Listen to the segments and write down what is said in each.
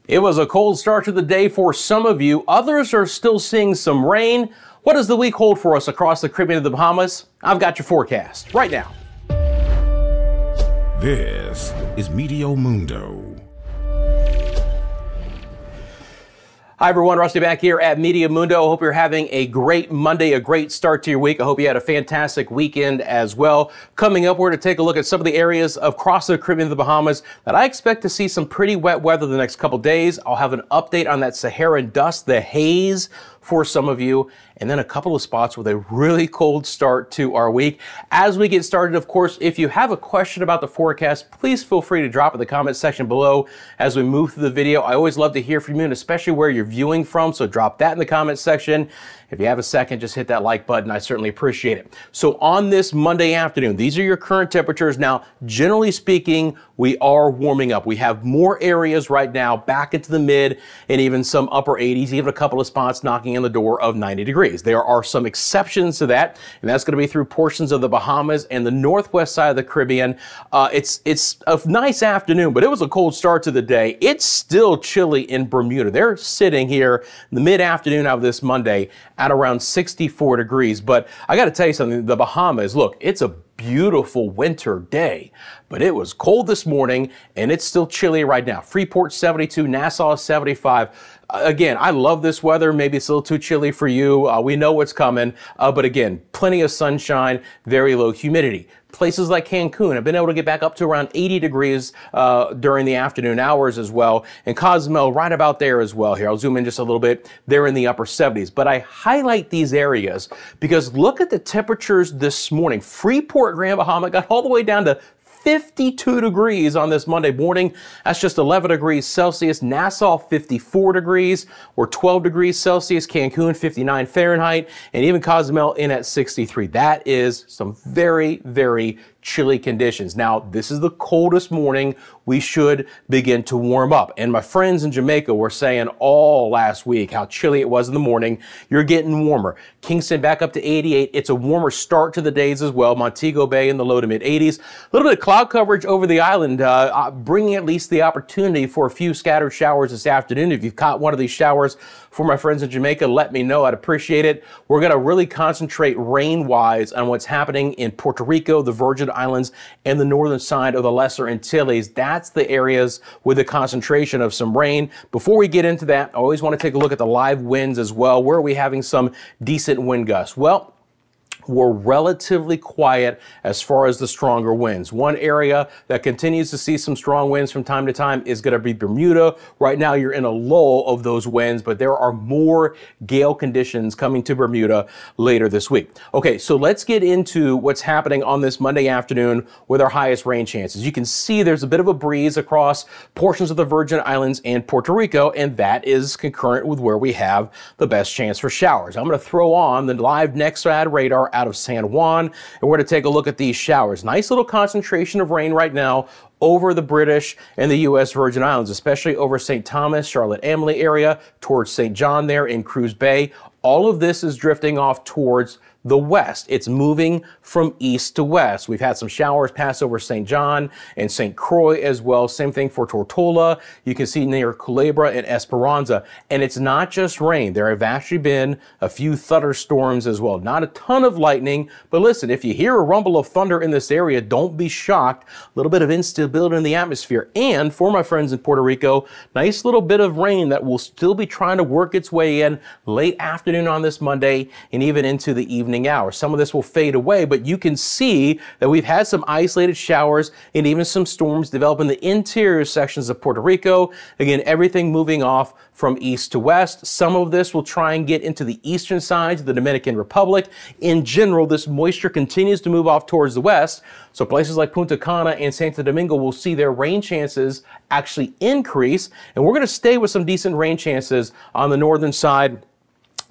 It was a cold start to the day for some of you. Others are still seeing some rain. What does the week hold for us across the Caribbean and the Bahamas? I've got your forecast right now. This is Meteo Mundo. Hi everyone, Rusty back here at Meteo Mundo. Hope you're having a great Monday, a great start to your week. I hope you had a fantastic weekend as well. Coming up, we're going to take a look at some of the areas across the Caribbean and the Bahamas that I expect to see some pretty wet weather the next couple days. I'll have an update on that Saharan dust, the haze for some of you, and then a couple of spots with a really cold start to our week. As we get started, of course, if you have a question about the forecast, please feel free to drop in the comment section below as we move through the video. I always love to hear from you, and especially where you're viewing from, so drop that in the comment section. If you have a second, just hit that like button. I certainly appreciate it. So on this Monday afternoon, these are your current temperatures. Now, generally speaking, we are warming up. We have more areas right now back into the mid and even some upper 80s, even a couple of spots knocking on the door of 90 degrees. There are some exceptions to that, and that's going to be through portions of the Bahamas and the northwest side of the Caribbean. It's a nice afternoon, but it was a cold start to the day. It's still chilly in Bermuda. They're sitting here in the mid-afternoon of this Monday at around 64 degrees. But I got to tell you something, the Bahamas, look, it's a beautiful winter day, but it was cold this morning and it's still chilly right now. Freeport 72, Nassau 75. Again, I love this weather. Maybe it's a little too chilly for you. We know what's coming, but again, plenty of sunshine, very low humidity. Places like Cancun have been able to get back up to around 80 degrees during the afternoon hours as well. And Cozumel right about there as well here. I'll zoom in just a little bit. They're in the upper 70s. But I highlight these areas because look at the temperatures this morning. Freeport, Grand Bahama got all the way down to 52 degrees on this Monday morning. That's just 11 degrees Celsius. Nassau, 54 degrees or 12 degrees Celsius. Cancun, 59 Fahrenheit. And even Cozumel in at 63. That is some very, very chilly conditions. Now, this is the coldest morning. We should begin to warm up. And my friends in Jamaica were saying all last week how chilly it was in the morning. You're getting warmer. Kingston back up to 88. It's a warmer start to the days as well. Montego Bay in the low to mid 80s. A little bit of cloud coverage over the island, bringing at least the opportunity for a few scattered showers this afternoon. If you've caught one of these showers for my friends in Jamaica, let me know. I'd appreciate it. We're going to really concentrate rain-wise on what's happening in Puerto Rico, the Virgin Islands, and the northern side of the Lesser Antilles. That's the areas with a concentration of some rain. Before we get into that, I always want to take a look at the live winds as well. Where are we having some decent wind gusts? Well, we're relatively quiet as far as the stronger winds. One area that continues to see some strong winds from time to time is going to be Bermuda. Right now, you're in a lull of those winds, but there are more gale conditions coming to Bermuda later this week. Okay, so let's get into what's happening on this Monday afternoon with our highest rain chances. You can see there's a bit of a breeze across portions of the Virgin Islands and Puerto Rico, and that is concurrent with where we have the best chance for showers. I'm going to throw on the live NextRad radar out of San Juan, and we're going to take a look at these showers. Nice little concentration of rain right now over the British and the U.S. Virgin Islands, especially over St. Thomas, Charlotte-Amalie area, towards St. John there in Cruz Bay. All of this is drifting off towards the west. It's moving from east to west. We've had some showers pass over St. John and St. Croix as well. Same thing for Tortola. You can see near Culebra and Esperanza. And it's not just rain. There have actually been a few thunderstorms as well. Not a ton of lightning, but listen, if you hear a rumble of thunder in this area, don't be shocked. A little bit of instability in the atmosphere. And for my friends in Puerto Rico, nice little bit of rain that will still be trying to work its way in late afternoon on this Monday and even into the evening hours. Some of this will fade away, but you can see that we've had some isolated showers and even some storms develop in the interior sections of Puerto Rico. Again, everything moving off from east to west. Some of this will try and get into the eastern sides of the Dominican Republic. In general, this moisture continues to move off towards the west. So places like Punta Cana and Santo Domingo will see their rain chances actually increase. And we're going to stay with some decent rain chances on the northern side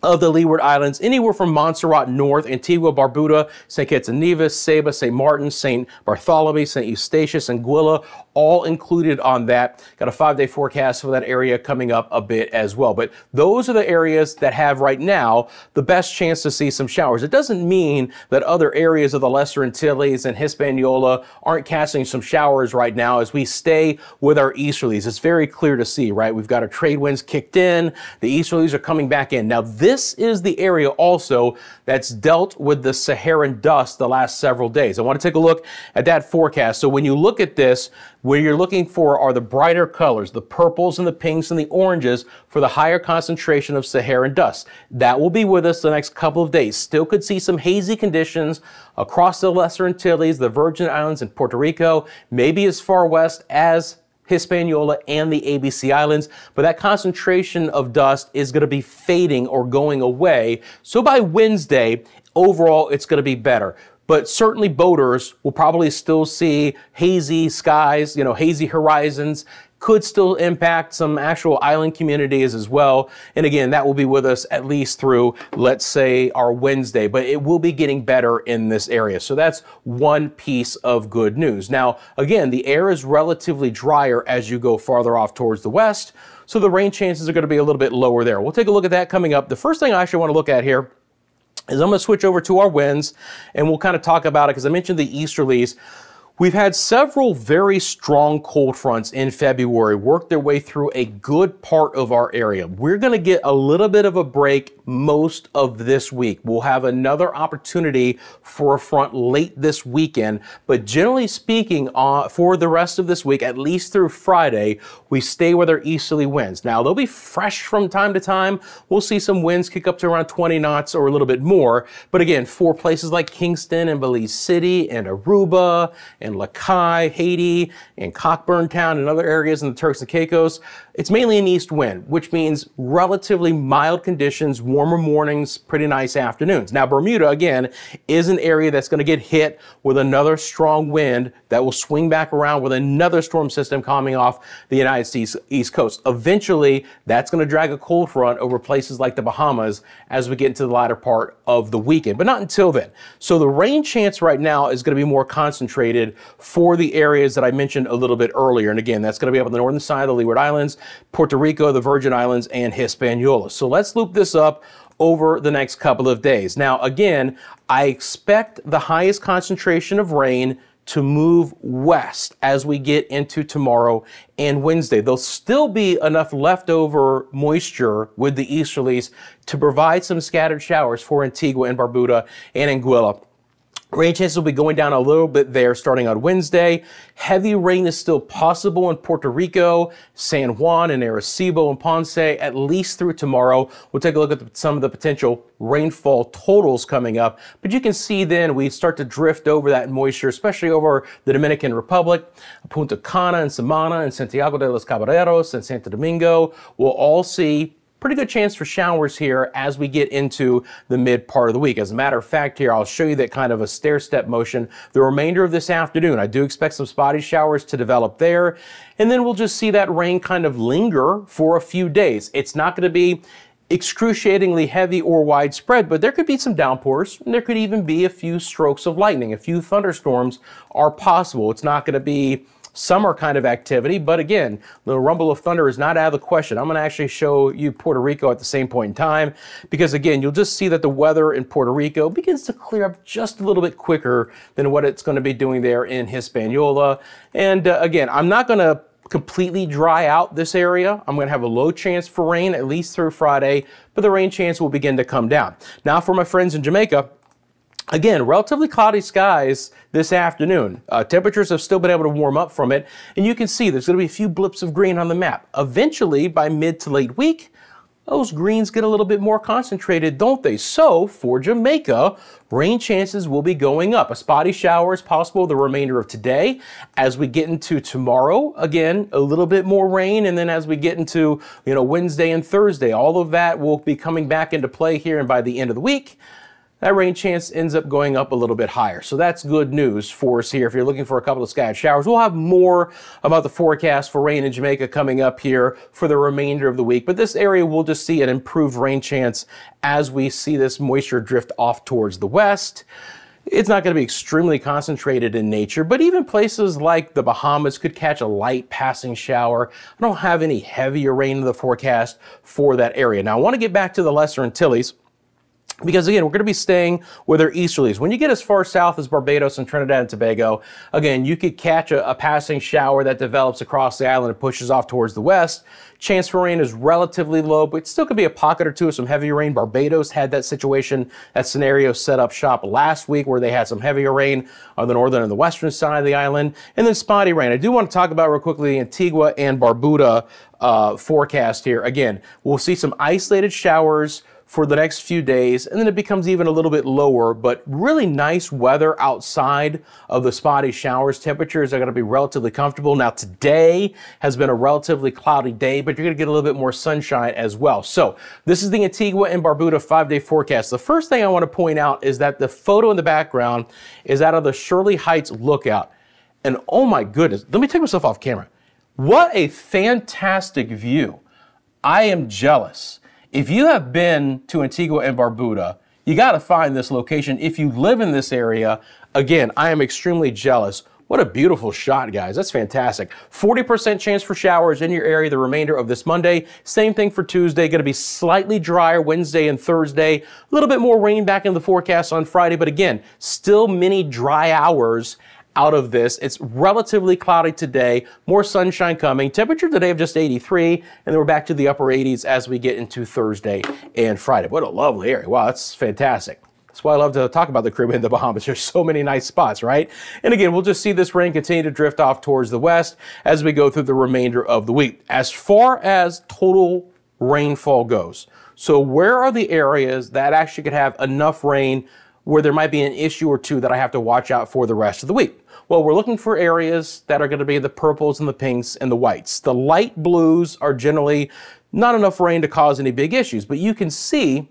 of the Leeward Islands, anywhere from Montserrat north, Antigua, Barbuda, St. Kitts and Nevis, Saba, St. Martin, St. Bartholomew, St. Eustatius, and Anguilla, all included on that. Got a 5-day forecast for that area coming up a bit as well. But those are the areas that have right now the best chance to see some showers. It doesn't mean that other areas of the Lesser Antilles and Hispaniola aren't casting some showers right now as we stay with our easterlies. It's very clear to see, right? We've got our trade winds kicked in. The easterlies are coming back in. Now, this is the area also that's dealt with the Saharan dust the last several days. I want to take a look at that forecast. So when you look at this, where you're looking for are the brighter colors, the purples and the pinks and the oranges for the higher concentration of Saharan dust. That will be with us the next couple of days. Still could see some hazy conditions across the Lesser Antilles, the Virgin Islands, and Puerto Rico, maybe as far west as Hispaniola and the ABC Islands, but that concentration of dust is going to be fading or going away. So by Wednesday, overall, it's going to be better. But certainly boaters will probably still see hazy skies, hazy horizons, could still impact some actual island communities as well. And again, that will be with us at least through, let's say, our Wednesday, but it will be getting better in this area. So that's one piece of good news. Now, again, the air is relatively drier as you go farther off towards the west, so the rain chances are going to be a little bit lower there. We'll take a look at that coming up. The first thing I actually want to look at here is I'm going to switch over to our winds, and we'll kind of talk about it because I mentioned the easterlies. We've had several very strong cold fronts in February work their way through a good part of our area. We're going to get a little bit of a break most of this week. We'll have another opportunity for a front late this weekend, but generally speaking, for the rest of this week, at least through Friday, we stay with our easterly winds. Now, they'll be fresh from time to time. We'll see some winds kick up to around 20 knots or a little bit more. But again, for places like Kingston and Belize City and Aruba and Lakai, Haiti, and Cockburn Town and other areas in the Turks and Caicos, it's mainly an east wind, which means relatively mild conditions, warmer mornings, pretty nice afternoons. Now, Bermuda, again, is an area that's going to get hit with another strong wind that will swing back around with another storm system coming off the United States East Coast. Eventually, that's going to drag a cold front over places like the Bahamas as we get into the latter part of the weekend, but not until then. So the rain chance right now is going to be more concentrated for the areas that I mentioned a little bit earlier. And again, that's going to be up on the northern side of the Leeward Islands, Puerto Rico, the Virgin Islands, and Hispaniola. So let's loop this up over the next couple of days. Now, again, I expect the highest concentration of rain to move west as we get into tomorrow and Wednesday. There'll still be enough leftover moisture with the easterlies to provide some scattered showers for Antigua and Barbuda and Anguilla. Rain chances will be going down a little bit there starting on Wednesday. Heavy rain is still possible in Puerto Rico, San Juan, and Arecibo and Ponce, at least through tomorrow. We'll take a look at some of the potential rainfall totals coming up. But you can see then we start to drift over that moisture, especially over the Dominican Republic, Punta Cana and Samana and Santiago de los Caballeros and Santo Domingo. We'll all see pretty good chance for showers here as we get into the mid part of the week. As a matter of fact here, I'll show you that kind of a stair-step motion the remainder of this afternoon. I do expect some spotty showers to develop there, and then we'll just see that rain kind of linger for a few days. It's not going to be excruciatingly heavy or widespread, but there could be some downpours, and there could even be a few strokes of lightning. A few thunderstorms are possible. It's not going to be summer kind of activity, but again, the rumble of thunder is not out of the question. I'm going to actually show you Puerto Rico at the same point in time, because again, you'll just see that the weather in Puerto Rico begins to clear up just a little bit quicker than what it's going to be doing there in Hispaniola. And again, I'm not going to completely dry out this area. I'm going to have a low chance for rain at least through Friday, but the rain chance will begin to come down. Now for my friends in Jamaica, again, relatively cloudy skies this afternoon. Temperatures have still been able to warm up from it, and you can see there's going to be a few blips of green on the map. Eventually, by mid to late week, those greens get a little bit more concentrated, don't they? So, for Jamaica, rain chances will be going up. A spotty shower is possible the remainder of today. As we get into tomorrow, again, a little bit more rain, and then as we get into, Wednesday and Thursday, all of that will be coming back into play here, and by the end of the week, that rain chance ends up going up a little bit higher. So that's good news for us here. If you're looking for a couple of scattered showers, we'll have more about the forecast for rain in Jamaica coming up here for the remainder of the week. But this area will just see an improved rain chance as we see this moisture drift off towards the west. It's not going to be extremely concentrated in nature, but even places like the Bahamas could catch a light passing shower. I don't have any heavier rain in the forecast for that area. Now, I want to get back to the Lesser Antilles, because again, we're going to be staying with our easterlies. When you get as far south as Barbados and Trinidad and Tobago, again, you could catch a passing shower that develops across the island and pushes off towards the west. Chance for rain is relatively low, but it still could be a pocket or two of some heavier rain. Barbados had that situation, that scenario set up shop last week where they had some heavier rain on the northern and the western side of the island, and then spotty rain. I do want to talk about real quickly the Antigua and Barbuda forecast here. Again, we'll see some isolated showers for the next few days, and then it becomes even a little bit lower, but really nice weather outside of the spotty showers. Temperatures are going to be relatively comfortable. Now, today has been a relatively cloudy day, but you're going to get a little bit more sunshine as well. So this is the Antigua and Barbuda 5-day forecast. The first thing I want to point out is that the photo in the background is out of the Shirley Heights lookout. And oh my goodness, let me take myself off camera. What a fantastic view. I am jealous. If you have been to Antigua and Barbuda, you got to find this location. If you live in this area, again, I am extremely jealous. What a beautiful shot, guys. That's fantastic. 40% chance for showers in your area the remainder of this Monday. Same thing for Tuesday. Going to be slightly drier Wednesday and Thursday. A little bit more rain back in the forecast on Friday, but again, still many dry hours out of this. It's relatively cloudy today, more sunshine coming. Temperature today of just 83, and then we're back to the upper 80s as we get into Thursday and Friday. What a lovely area. Wow, that's fantastic. That's why I love to talk about the Caribbean and the Bahamas. There's so many nice spots, right? And again, we'll just see this rain continue to drift off towards the west as we go through the remainder of the week. As far as total rainfall goes, so where are the areas that actually could have enough rain where there might be an issue or two that I have to watch out for the rest of the week? Well, we're looking for areas that are going to be the purples and the pinks and the whites. The light blues are generally not enough rain to cause any big issues, but you can see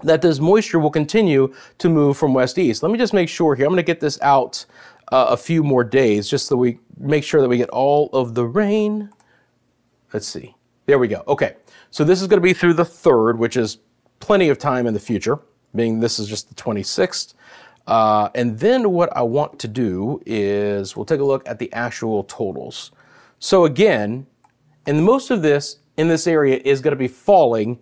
that this moisture will continue to move from west-east. Let me just make sure here. I'm going to get this out a few more days just so we make sure that we get all of the rain. Let's see. There we go. Okay. So this is going to be through the 3rd, which is plenty of time in the future, being this is just the 26th. And then what I want to do is we'll take a look at the actual totals. So again, and most of this in this area is going to be falling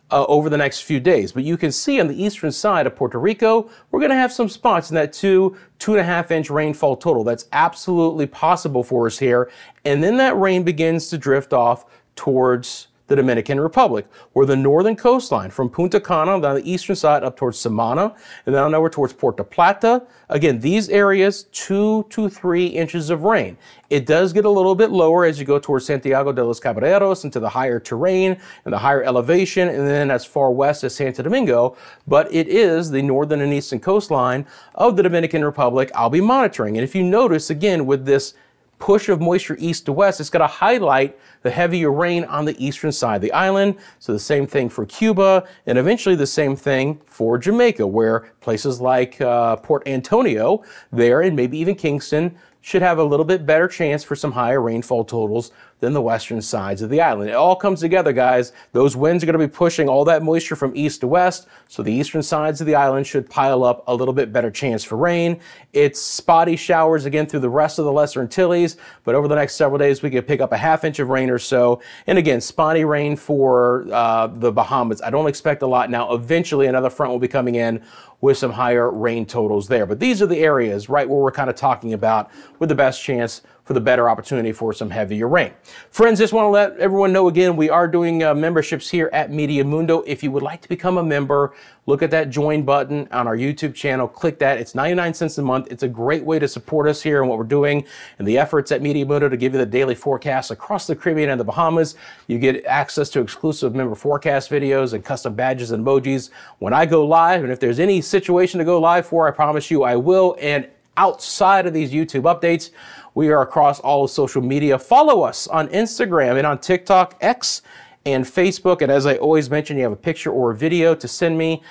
over the next few days. But you can see on the eastern side of Puerto Rico, we're going to have some spots in that 2.5 inch rainfall total. That's absolutely possible for us here. And then that rain begins to drift off towards the Dominican Republic, where the northern coastline from Punta Cana on the eastern side up towards Samana, and then on over towards Puerto Plata. Again, these areas, 2 to 3 inches of rain. It does get a little bit lower as you go towards Santiago de los Caballeros into the higher terrain and the higher elevation, and then as far west as Santo Domingo, but it is the northern and eastern coastline of the Dominican Republic I'll be monitoring. And if you notice, again, with this push of moisture east to west, it's going to highlight the heavier rain on the eastern side of the island. So the same thing for Cuba, and eventually the same thing for Jamaica, where places like Port Antonio there and maybe even Kingston should have a little bit better chance for some higher rainfall totals than the western sides of the island. It all comes together, guys. Those winds are going to be pushing all that moisture from east to west, so the eastern sides of the island should pile up a little bit better chance for rain. It's spotty showers again through the rest of the Lesser Antilles, but over the next several days we could pick up a ½ inch of rain or so. And again, spotty rain for the Bahamas. I don't expect a lot now. Eventually another front will be coming in with some higher rain totals there. But these are the areas right where we're kind of talking about with the best chance for the better opportunity for some heavier rain. Friends, just want to let everyone know again, we are doing memberships here at Meteo Mundo. If you would like to become a member, look at that join button on our YouTube channel. Click that. It's 99 cents a month. It's a great way to support us here and what we're doing and the efforts at Meteo Mundo to give you the daily forecast across the Caribbean and the Bahamas. You get access to exclusive member forecast videos and custom badges and emojis when I go live. And if there's any situation to go live for, I promise you I will. And outside of these YouTube updates, we are across all of social media. Follow us on Instagram and on TikTok, X, and Facebook. And as I always mention, you have a picture or a video to send me.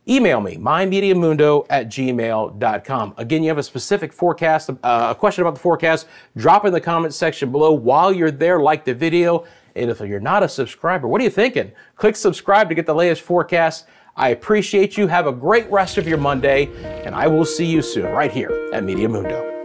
email me, mymediamundo@gmail.com. Again, you have a specific forecast, a question about the forecast, drop in the comments section below. While you're there, like the video. And if you're not a subscriber, what are you thinking? Click subscribe to get the latest forecast. I appreciate you. Have a great rest of your Monday, and I will see you soon right here at Meteo Mundo.